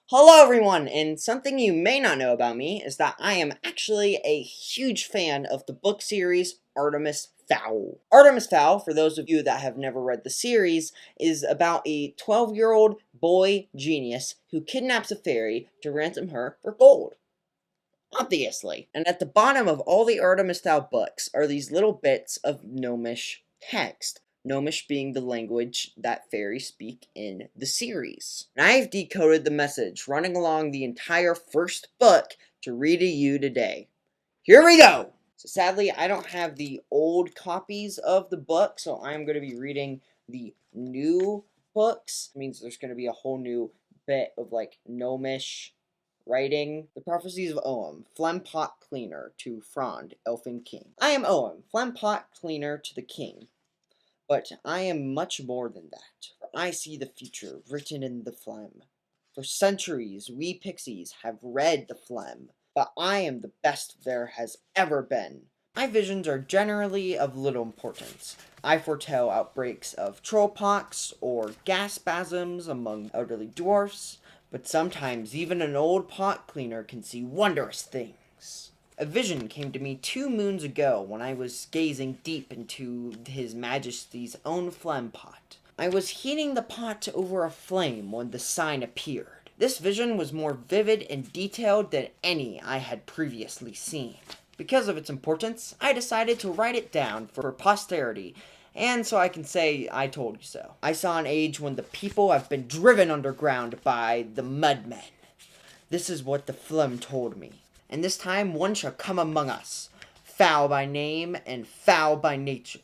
Hello everyone, and something you may not know about me is that I am actually a huge fan of the book series Artemis Fowl. Artemis Fowl, for those of you that have never read the series, is about a 12-year-old boy genius who kidnaps a fairy to ransom her for gold. Obviously. And at the bottom of all the Artemis Fowl books are these little bits of Gnomish text. Gnomish being the language that fairies speak in the series. And I've decoded the message running along the entire first book to read to you today. Here we go! So sadly, I don't have the old copies of the book, so I'm going to be reading the new books. It means there's going to be a whole new bit of Gnomish writing. The Prophecies of Oem, Phlegm Pot Cleaner to Frond, Elfin King. I am Oem, Phlegm Pot Cleaner to the King. But I am much more than that, for I see the future written in the phlegm. For centuries we pixies have read the phlegm, but I am the best there has ever been. My visions are generally of little importance. I foretell outbreaks of trollpox or gas spasms among elderly dwarfs, but sometimes even an old pot cleaner can see wondrous things. A vision came to me 2 moons ago when I was gazing deep into His Majesty's own phlegm pot. I was heating the pot over a flame when the sign appeared. This vision was more vivid and detailed than any I had previously seen. Because of its importance, I decided to write it down for posterity, and so I can say I told you so. I saw an age when the people have been driven underground by the mudmen. This is what the phlegm told me. And this time one shall come among us, foul by name and foul by nature,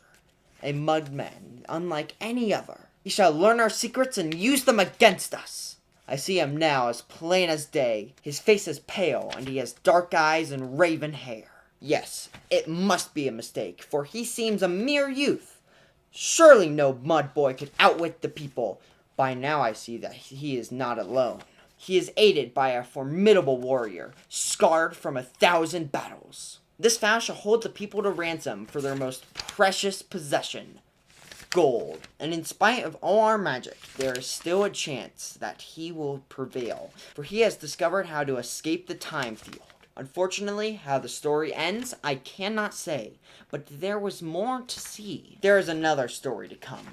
a mudman unlike any other. He shall learn our secrets and use them against us. I see him now as plain as day. His face is pale, and he has dark eyes and raven hair. Yes, it must be a mistake, for he seems a mere youth. Surely no mud boy could outwit the people. By now I see that he is not alone. He is aided by a formidable warrior, scarred from 1,000 battles. This fowl shall hold the people to ransom for their most precious possession, gold. And in spite of all our magic, there is still a chance that he will prevail, for he has discovered how to escape the time field. Unfortunately, how the story ends, I cannot say, but there was more to see. There is another story to come.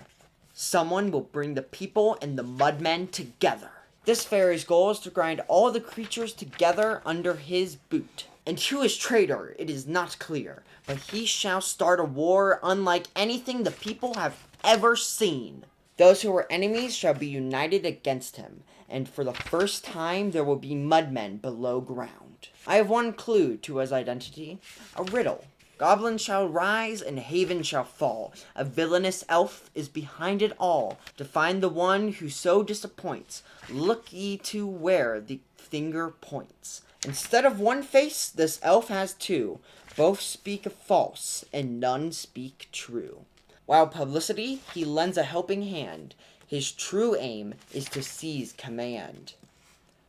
Someone will bring the people and the mudmen together. This fairy's goal is to grind all the creatures together under his boot. And who is traitor, it is not clear, but he shall start a war unlike anything the people have ever seen. Those who are enemies shall be united against him, and for the first time there will be mudmen below ground. I have one clue to his identity, a riddle. Goblins shall rise and haven shall fall. A villainous elf is behind it all. To find the one who so disappoints, look ye to where the finger points. Instead of one face, this elf has 2. Both speak false, and none speak true. While publicity, he lends a helping hand. His true aim is to seize command.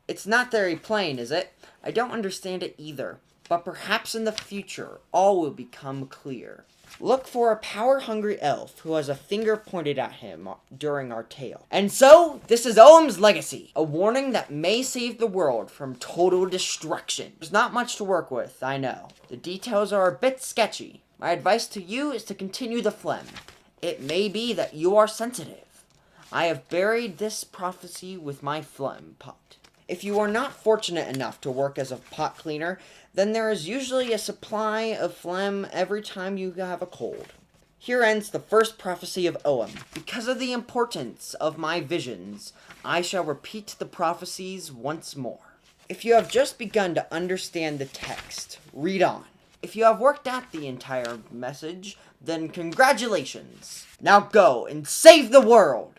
It's not very plain, is it? I don't understand it either. But perhaps in the future, all will become clear. Look for a power-hungry elf who has a finger pointed at him during our tale. And so, this is Oem's legacy. A warning that may save the world from total destruction. There's not much to work with, I know. The details are a bit sketchy. My advice to you is to continue the phlegm. It may be that you are sensitive. I have buried this prophecy with my phlegm pot. If you are not fortunate enough to work as a pot cleaner, then there is usually a supply of phlegm every time you have a cold. Here ends the first prophecy of Oem. Because of the importance of my visions, I shall repeat the prophecies once more. If you have just begun to understand the text, read on. If you have worked out the entire message, then congratulations. Now go and save the world!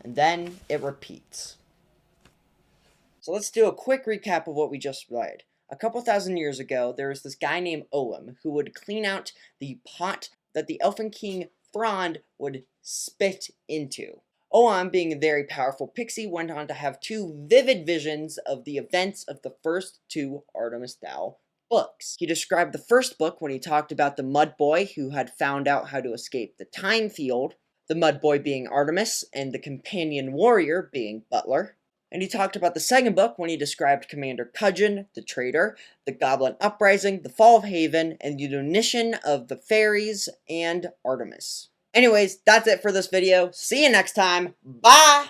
And then it repeats. So let's do a quick recap of what we just read. A couple thousand years ago, there was this guy named Oem who would clean out the pot that the Elfin King Frond would spit into. Oem, being a very powerful pixie, went on to have 2 vivid visions of the events of the first 2 Artemis Fowl books. He described the first book when he talked about the mud boy who had found out how to escape the time field, the mud boy being Artemis, and the companion warrior being Butler. And he talked about the second book when he described Commander Cudgeon, the traitor, the Goblin Uprising, the Fall of Haven, and the unition of the fairies and Artemis. Anyways, that's it for this video. See you next time. Bye!